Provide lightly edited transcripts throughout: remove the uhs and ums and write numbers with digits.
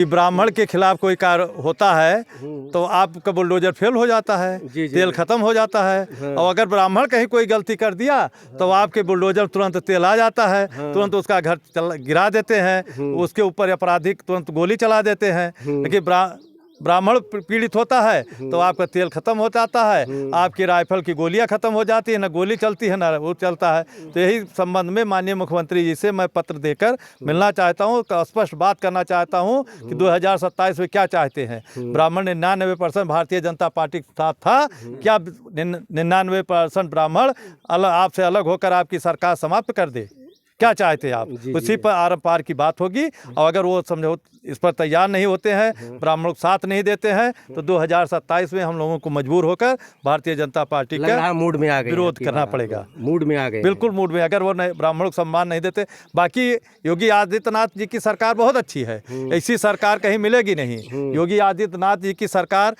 ब्राह्मण के खिलाफ कोई कार्य होता है तो आपका बुलडोजर फेल हो जाता है, तेल खत्म हो जाता है। और अगर ब्राह्मण कहीं कोई गलती कर दिया तो आपके बुलडोजर तुरंत तेल आ जाता है, तुरंत उसका घर गिरा देते हैं, उसके ऊपर आपराधिक तुरंत गोली चला देते हैं। लेकिन ब्राह्मण पीड़ित होता है तो आपका तेल खत्म हो जाता है, आपकी राइफल की गोलियां खत्म हो जाती है, ना गोली चलती है ना वो चलता है। तो यही संबंध में माननीय मुख्यमंत्री जी से मैं पत्र देकर मिलना चाहता हूँ, स्पष्ट बात करना चाहता हूँ कि 2027 में क्या चाहते हैं। ब्राह्मण 99% भारतीय जनता पार्टी के साथ था, क्या 99% ब्राह्मण आपसे अलग होकर आपकी सरकार समाप्त कर दे? क्या चाहते आप? उसी पर आर पार की बात होगी। और अगर वो समझो इस पर तैयार नहीं होते हैं, ब्राह्मणों को साथ नहीं देते हैं, तो 2027 में हम लोगों को मजबूर होकर भारतीय जनता पार्टी का मूड में आ गए, विरोध करना पड़ेगा। मूड में आ गए, बिल्कुल मूड में। अगर वो ब्राह्मणों को सम्मान नहीं देते, बाकी योगी आदित्यनाथ जी की सरकार बहुत अच्छी है, ऐसी सरकार कहीं मिलेगी नहीं। योगी आदित्यनाथ जी की सरकार,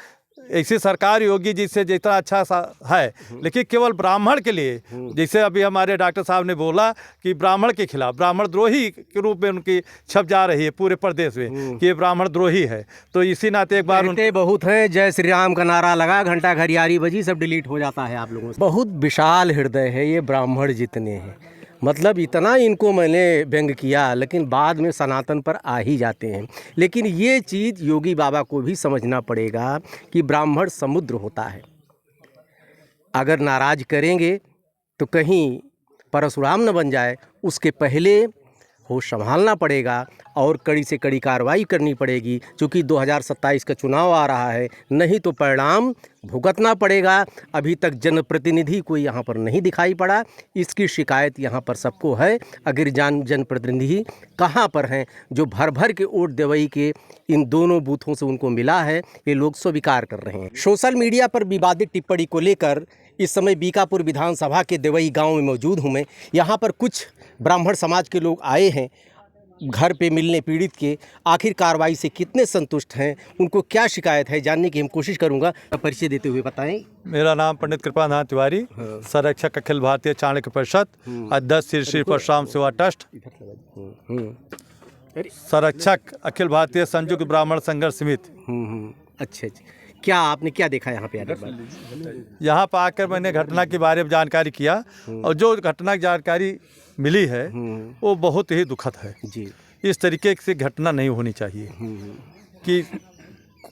ऐसी सरकार योगी जी से जितना अच्छा है, लेकिन केवल ब्राह्मण के लिए, जैसे अभी हमारे डॉक्टर साहब ने बोला कि ब्राह्मण के खिलाफ, ब्राह्मण द्रोही के रूप में उनकी छप जा रही है पूरे प्रदेश में कि ये ब्राह्मण द्रोही है। तो इसी नाते एक बार उनके बहुत है, जय श्री राम का नारा लगा, घंटा घड़ियारी बजी, सब डिलीट हो जाता है आप लोगों से। बहुत विशाल हृदय है ये ब्राह्मण जितने हैं, मतलब इतना इनको मैंने व्यंग किया, लेकिन बाद में सनातन पर आ ही जाते हैं। लेकिन ये चीज़ योगी बाबा को भी समझना पड़ेगा कि ब्राह्मण समुद्र होता है, अगर नाराज करेंगे तो कहीं परशुराम न बन जाए, उसके पहले होश संभालना पड़ेगा और कड़ी से कड़ी कार्रवाई करनी पड़ेगी। क्योंकि 2027 का चुनाव आ रहा है, नहीं तो परिणाम भुगतना पड़ेगा। अभी तक जनप्रतिनिधि कोई यहाँ पर नहीं दिखाई पड़ा, इसकी शिकायत यहाँ पर सबको है। अगर जनप्रतिनिधि कहाँ पर हैं जो भर भर के वोट देवई के इन दोनों बूथों से उनको मिला है, ये लोग स्वीकार कर रहे हैं। सोशल मीडिया पर विवादित टिप्पणी को लेकर इस समय बीकापुर विधानसभा के देवई गाँव में मौजूद हूँ मैं। यहाँ पर कुछ ब्राह्मण समाज के लोग आए हैं घर पे मिलने पीड़ित के। आखिर कार्रवाई से कितने संतुष्ट हैं, उनको क्या शिकायत है, जानने की हम कोशिश करूंगा। परिचय देते हुए बताएं। मेरा नाम पंडित कृपानाथ तिवारी, संरक्षक अखिल भारतीय चाणक्य परिषद, अध्यक्ष श्री श्री परशुराम सेवा ट्रस्ट, संरक्षक अखिल भारतीय संयुक्त ब्राह्मण संघर्ष समिति। अच्छा, क्या आपने क्या देखा यहाँ पे आकर? यहाँ पर आकर मैंने घटना के बारे में जानकारी किया, और जो घटना की जानकारी मिली है वो बहुत ही दुखद है जी। इस तरीके से घटना नहीं होनी चाहिए कि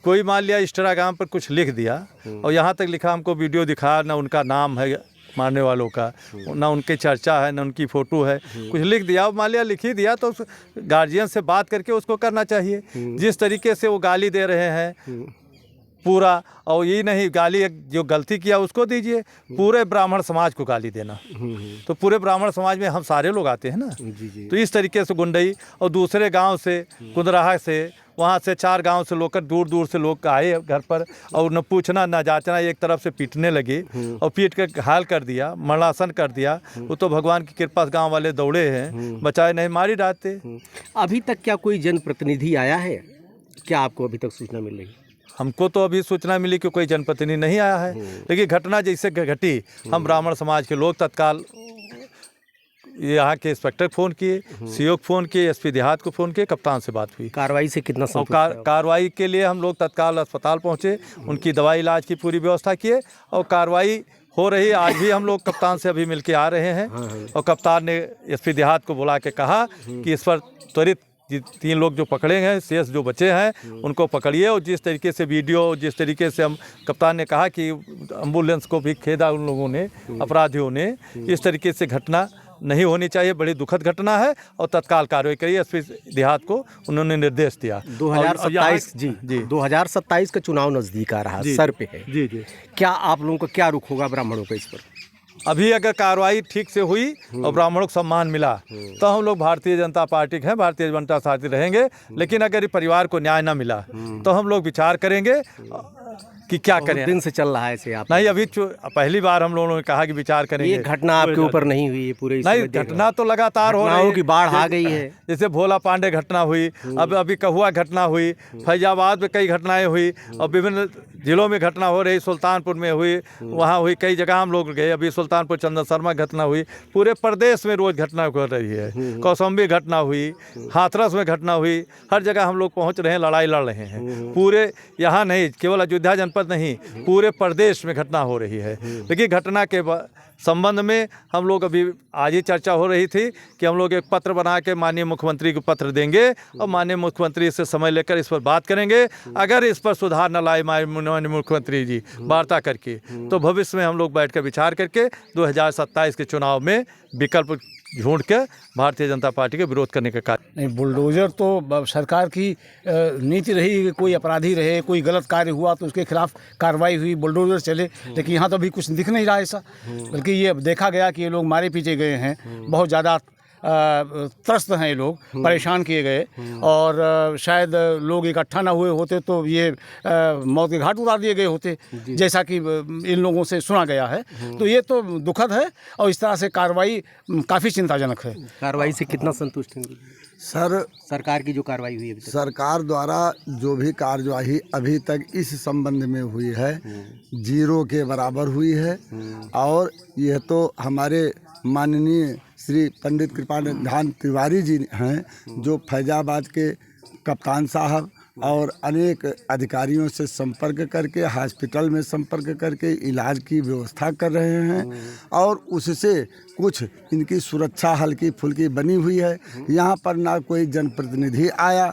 कोई मान लिया इंस्टाग्राम पर कुछ लिख दिया और यहाँ तक लिखा, हमको वीडियो दिखा, ना उनका नाम है मारने वालों का, ना उनकी चर्चा है, ना उनकी फ़ोटो है, कुछ लिख दिया, मान लिया लिख ही दिया, तो गार्जियन से बात करके उसको करना चाहिए। जिस तरीके से वो गाली दे रहे हैं पूरा, और ये नहीं गाली जो गलती किया उसको दीजिए, पूरे ब्राह्मण समाज को गाली देना, तो पूरे ब्राह्मण समाज में हम सारे लोग आते हैं ना जी। तो इस तरीके से गुंडई, और दूसरे गांव से कुंदराहा से, वहाँ से 4 गांव से लोग, दूर दूर से लोग आए घर पर, और न पूछना न जांचना, एक तरफ से पीटने लगे और पीट कर घायल कर दिया, मरणासन कर दिया। वो तो भगवान की कृपा से गाँव वाले दौड़े हैं, बचाए नहीं, मारी डालते। अभी तक क्या कोई जनप्रतिनिधि आया है? क्या आपको अभी तक सूचना मिल रही? हमको तो अभी सूचना मिली कि कोई जनप्रतिनिधि नहीं आया है, लेकिन घटना जैसे घटी, हम ब्राह्मण समाज के लोग तत्काल यहाँ के इंस्पेक्टर फ़ोन किए, सीओ को फ़ोन किए, एसपी देहात को फ़ोन किए, कप्तान से बात हुई। कार्रवाई से कितना कार्रवाई के लिए हम लोग तत्काल अस्पताल पहुँचे, उनकी दवाई इलाज की पूरी व्यवस्था किए, और कार्रवाई हो रही। आज भी हम लोग कप्तान से अभी मिल के आ रहे हैं, और कप्तान ने एसपी देहात को बुला के कहा कि इस पर त्वरित 3 लोग जो पकड़े हैं, शेष जो बचे हैं उनको पकड़िए। और जिस तरीके से वीडियो, जिस तरीके से हम, कप्तान ने कहा कि एम्बुलेंस को भी खेदा उन लोगों ने, अपराधियों ने, इस तरीके से घटना नहीं होनी चाहिए, बड़ी दुखद घटना है, और तत्काल कार्रवाई करिए। एसपी देहात को उन्होंने निर्देश दिया। 2027 का चुनाव नज़दीक आ रहा, सर पे है जी। क्या आप लोगों का क्या रुख होगा ब्राह्मणों का इस पर? अभी अगर कार्रवाई ठीक से हुई और ब्राह्मणों को सम्मान मिला तो हम लोग भारतीय जनता पार्टी के हैं, भारतीय जनता पार्टी रहेंगे। लेकिन अगर परिवार को न्याय न मिला तो हम लोग विचार करेंगे कि क्या बहुत करें। दिन से चल रहा है ऐसे आप। नहीं, अभी पहली बार हम लोगों ने कहा कि विचार करेंगे। ये घटना आपके ऊपर नहीं हुई है पूरे? नहीं, घटना तो लगातार हो रही है। घटनाओं की बाढ़ आ गई है। जैसे भोला पांडे घटना हुई, अब अभी कहुआ घटना हुई, फैजाबाद में कई घटनाएं हुई, और विभिन्न जिलों में घटना हो रही, सुल्तानपुर में हुई, वहाँ हुई, कई जगह हम लोग गए। अभी सुल्तानपुर चंदन शर्मा घटना हुई, पूरे प्रदेश में रोज घटना हो रही है। कौशाम्बी घटना हुई, हाथरस में घटना हुई, हर जगह हम लोग पहुँच रहे हैं, लड़ाई लड़ रहे हैं। पूरे यहाँ नहीं, केवल अयोध्या जनपद नहीं, पूरे प्रदेश में घटना हो रही है। लेकिन घटना के संबंध में हम लोग अभी आज ही चर्चा हो रही थी कि हम लोग एक पत्र बना के माननीय मुख्यमंत्री को पत्र देंगे और माननीय मुख्यमंत्री से समय लेकर इस पर बात करेंगे। अगर इस पर सुधार न लाए माननीय मुख्यमंत्री जी वार्ता करके, तो भविष्य में हम लोग बैठकर विचार करके 2027 के चुनाव में विकल्प ढूंढ के भारतीय जनता पार्टी के विरोध करने का कार्य। नहीं, बुलडोजर तो सरकार की नीति रही कि कोई अपराधी रहे, कोई गलत कार्य हुआ तो उसके खिलाफ कार्रवाई हुई, बुलडोजर चले। लेकिन यहाँ तो अभी कुछ दिख नहीं रहा ऐसा, बल्कि ये देखा गया कि ये लोग मारे पीटे गए हैं, बहुत ज़्यादा त्रस्त हैं ये लोग, परेशान किए गए, और शायद लोग इकट्ठा ना हुए होते तो ये मौत के घाट उतार दिए गए होते, जैसा कि इन लोगों से सुना गया है। तो ये तो दुखद है, और इस तरह से कार्रवाई काफ़ी चिंताजनक है। कार्रवाई से कितना संतुष्ट हैं सर? सरकार की जो कार्रवाई हुई है सरकार द्वारा जो भी कार्यवाही अभी तक इस संबंध में हुई है, जीरो के बराबर हुई है। और यह तो हमारे माननीय श्री पंडित कृपाधाम तिवारी जी हैं, जो फैजाबाद के कप्तान साहब और अनेक अधिकारियों से संपर्क करके, हॉस्पिटल में संपर्क करके इलाज की व्यवस्था कर रहे हैं, और उससे कुछ इनकी सुरक्षा हल्की फुल्की बनी हुई है। यहाँ पर ना कोई जनप्रतिनिधि आया।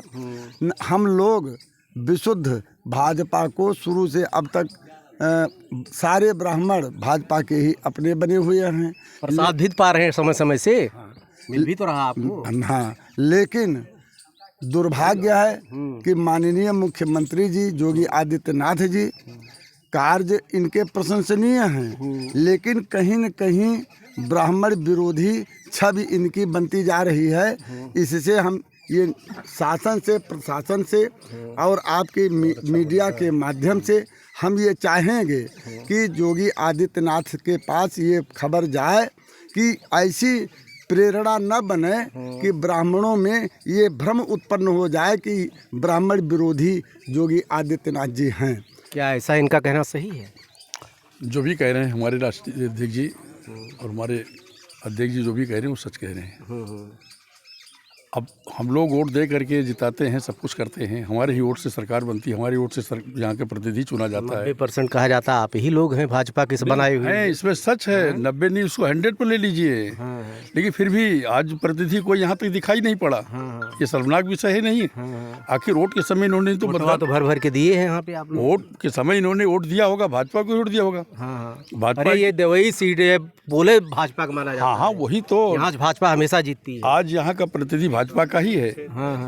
हम लोग विशुद्ध भाजपा को शुरू से अब तक सारे ब्राह्मण भाजपा के ही अपने बने हुए हैं। प्रसाद भी पा रहे हैं समय समय से, मिल भी तो रहा आपको। हाँ, लेकिन दुर्भाग्य है कि माननीय मुख्यमंत्री जी योगी आदित्यनाथ जी, कार्य इनके प्रशंसनीय हैं, लेकिन कहीं न कहीं ब्राह्मण विरोधी छवि इनकी बनती जा रही है। इससे हम ये शासन से, प्रशासन से और आपके मीडिया के माध्यम से हम ये चाहेंगे कि योगी आदित्यनाथ के पास ये खबर जाए कि ऐसी प्रेरणा न बने कि ब्राह्मणों में ये भ्रम उत्पन्न हो जाए कि ब्राह्मण विरोधी योगी आदित्यनाथ जी हैं। क्या ऐसा इनका कहना सही है? जो भी कह रहे हैं हमारे राष्ट्रीय अध्यक्ष जी और हमारे अध्यक्ष जी जो भी कह रहे हैं वो सच कह रहे हैं। अब हम लोग वोट दे करके जिताते हैं, सब कुछ करते हैं, हमारे ही वोट से सरकार बनती है, हमारी वोट से यहाँ के प्रतिनिधि चुना जाता है। 90% कहा जाता है आप ही लोग हैं भाजपा के बनाए हुए हैं। इसमें सच है, 90 नहीं, उसको 100 पर ले लीजिए। लेकिन फिर भी आज प्रतिनिधि कोई यहाँ तक दिखाई नहीं पड़ा। ये शर्मनाक विषय है नहीं? आखिर वोट के समय इन्होंने तो भर भर के दिए हैं यहाँ पे आप। वोट के समय इन्होंने वोट दिया होगा, भाजपा को वोट दिया होगा। भाजपा ये देवई सीट बोले भाजपा का माना जाता है। हाँ, वही तो। यहाँ भाजपा हमेशा जीतती है। आज यहाँ का प्रतिनिधि भाजपा का ही है।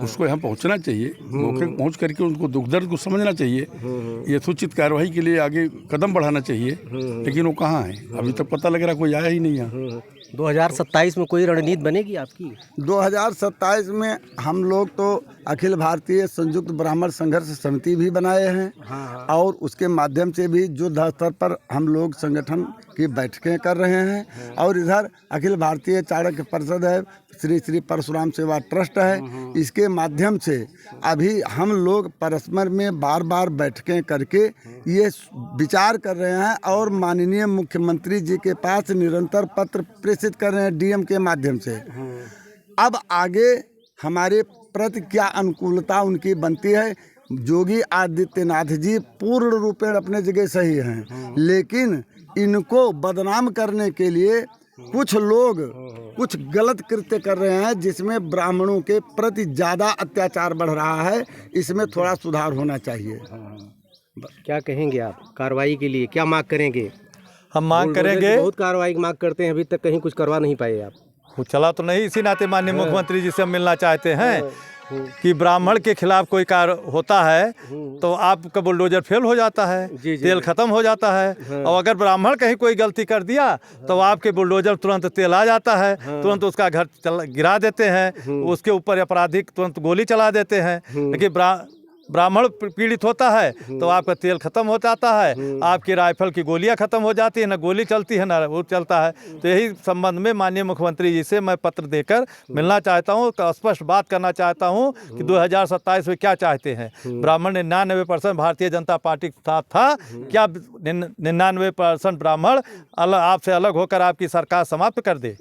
उसको यहाँ पहुँचना चाहिए, मौके पर पहुँच करके उनको दुख दर्द को समझना चाहिए, यथोचित कार्रवाई के लिए आगे कदम बढ़ाना चाहिए। लेकिन वो कहाँ है? अभी तक पता लग रहा कोई आया ही नहीं यहाँ। 2027 में कोई रणनीति बनेगी आपकी? 2027 में हम लोग तो अखिल भारतीय संयुक्त ब्राह्मण संघर्ष समिति भी बनाए हैं, और उसके माध्यम से भी युद्ध स्तर पर हम लोग संगठन की बैठकें कर रहे हैं। और इधर अखिल भारतीय चाणक्य परिषद है, श्री श्री परशुराम सेवा ट्रस्ट है, इसके माध्यम से अभी हम लोग परस्पर में बार बार बैठकें करके ये विचार कर रहे हैं, और माननीय मुख्यमंत्री जी के पास निरंतर पत्र प्रेषित कर रहे हैं डीएम के माध्यम से। अब आगे हमारे प्रति क्या अनुकूलता उनकी बनती है। योगी आदित्यनाथ जी पूर्ण रूपेण अपने जगह सही हैं, लेकिन इनको बदनाम करने के लिए कुछ लोग कुछ गलत कृत्य कर रहे हैं, जिसमें ब्राह्मणों के प्रति ज़्यादा अत्याचार बढ़ रहा है। इसमें थोड़ा सुधार होना चाहिए। क्या कहेंगे आप कार्रवाई के लिए, क्या मांग करेंगे? हम मांग करेंगे, बहुत कार्रवाई की मांग करते हैं, अभी तक कहीं कुछ करवा नहीं पाए आप। चला तो नहीं, इसी नाते माननीय मुख्यमंत्री जी से हम मिलना चाहते हैं कि ब्राह्मण के खिलाफ कोई कार्य होता है तो आपका बुलडोजर फेल हो जाता है, तेल खत्म हो जाता है। और अगर ब्राह्मण कहीं कोई गलती कर दिया तो आपके बुलडोजर तुरंत तेल आ जाता है, तुरंत उसका घर गिरा देते हैं, उसके ऊपर आपराधिक तुरंत गोली चला देते हैं। लेकिन ब्राह्मण पीड़ित होता है तो आपका तेल खत्म हो जाता है, आपकी राइफल की गोलियां खत्म हो जाती है, ना गोली चलती है ना वो चलता है। तो यही संबंध में माननीय मुख्यमंत्री जी से मैं पत्र देकर मिलना चाहता हूँ, स्पष्ट बात करना चाहता हूँ कि 2027 में क्या चाहते हैं। ब्राह्मण 99% भारतीय जनता पार्टी के साथ था, क्या 99% ब्राह्मण आपसे अलग होकर आपकी सरकार समाप्त कर दे?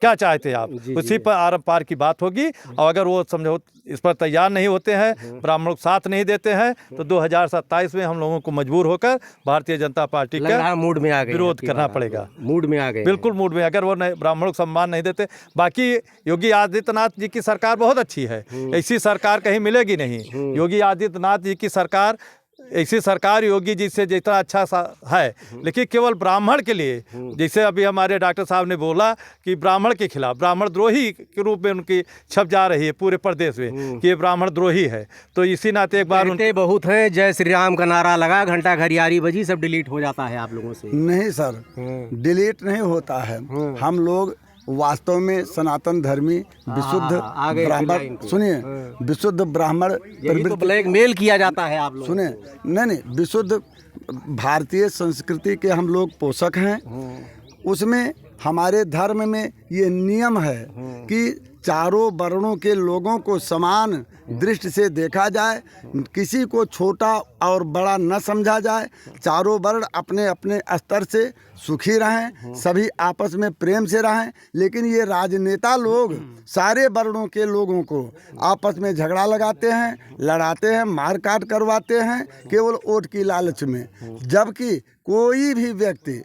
क्या चाहते हैं आप? उसी पर आर पार की बात होगी। और अगर वो समझो इस पर तैयार नहीं होते हैं, ब्राह्मण साथ नहीं देते हैं, तो 2027 में हम लोगों को मजबूर होकर भारतीय जनता पार्टी का मूड में आ गए, विरोध करना पड़ेगा। मूड में आ गए, बिल्कुल मूड में। अगर वो ब्राह्मणों को सम्मान नहीं देते, बाकी योगी आदित्यनाथ जी की सरकार बहुत अच्छी है, ऐसी सरकार कहीं मिलेगी नहीं। योगी आदित्यनाथ जी की सरकार, ऐसी सरकार योगी जी से जितना अच्छा सा है, लेकिन केवल ब्राह्मण के लिए, जैसे अभी हमारे डॉक्टर साहब ने बोला कि ब्राह्मण के खिलाफ, ब्राह्मण द्रोही के रूप में उनकी छप जा रही है पूरे प्रदेश में कि ये ब्राह्मण द्रोही है। तो इसी नाते एक बार उनके बहुत हैं, जय श्री राम का नारा लगा, घंटा घरियारी बजी, सब डिलीट हो जाता है आप लोगों से? नहीं सर, डिलीट नहीं होता है। हम लोग वास्तव में सनातन धर्मी विशुद्ध ब्राह्मण, सुनिए, विशुद्ध ब्राह्मण तो ब्लैकमेल किया जाता है आप लोग, सुनिए, नहीं, विशुद्ध भारतीय संस्कृति के हम लोग पोषक हैं। उसमें हमारे धर्म में ये नियम है कि चारों वर्णों के लोगों को समान दृष्टि से देखा जाए, किसी को छोटा और बड़ा न समझा जाए। चारों वर्ण अपने अपने स्तर से सुखी रहें, सभी आपस में प्रेम से रहें। लेकिन ये राजनेता लोग सारे वर्णों के लोगों को आपस में झगड़ा लगाते हैं, लड़ाते हैं, मार काट करवाते हैं केवल वोट की लालच में। जबकि कोई भी व्यक्ति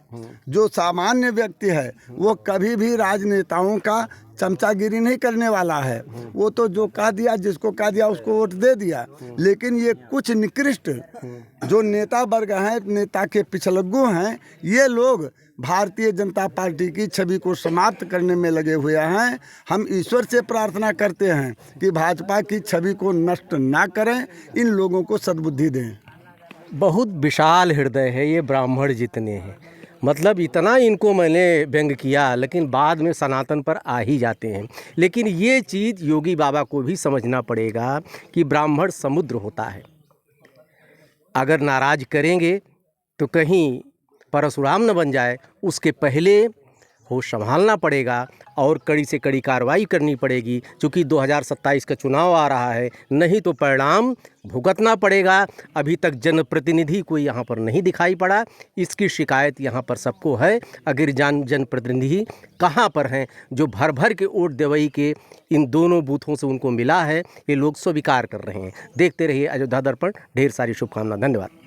जो सामान्य व्यक्ति है वो कभी भी राजनेताओं का चमचागिरी नहीं करने वाला है। वो तो जो कह दिया, जिसको कह दिया उसको वोट दे दिया। लेकिन ये कुछ निकृष्ट जो नेता वर्ग हैं, नेता के पिछलग्गू हैं, ये लोग भारतीय जनता पार्टी की छवि को समाप्त करने में लगे हुए हैं। हम ईश्वर से प्रार्थना करते हैं कि भाजपा की छवि को नष्ट ना करें, इन लोगों को सद्बुद्धि दें। बहुत विशाल हृदय है ये ब्राह्मण जितने हैं, मतलब इतना इनको मैंने व्यंग किया, लेकिन बाद में सनातन पर आ ही जाते हैं। लेकिन ये चीज़ योगी बाबा को भी समझना पड़ेगा कि ब्राह्मण समुद्र होता है। अगर नाराज करेंगे तो कहीं परशुराम न बन जाए, उसके पहले होश संभालना पड़ेगा और कड़ी से कड़ी कार्रवाई करनी पड़ेगी। क्योंकि 2027 का चुनाव आ रहा है, नहीं तो परिणाम भुगतना पड़ेगा। अभी तक जनप्रतिनिधि कोई यहाँ पर नहीं दिखाई पड़ा, इसकी शिकायत यहाँ पर सबको है। अगर जनप्रतिनिधि कहाँ पर हैं जो भर भर के वोट देवई के इन दोनों बूथों से उनको मिला है, ये लोग स्वीकार कर रहे हैं। देखते रहिए अयोध्या दर्पण। ढेर सारी शुभकामनाएं, धन्यवाद।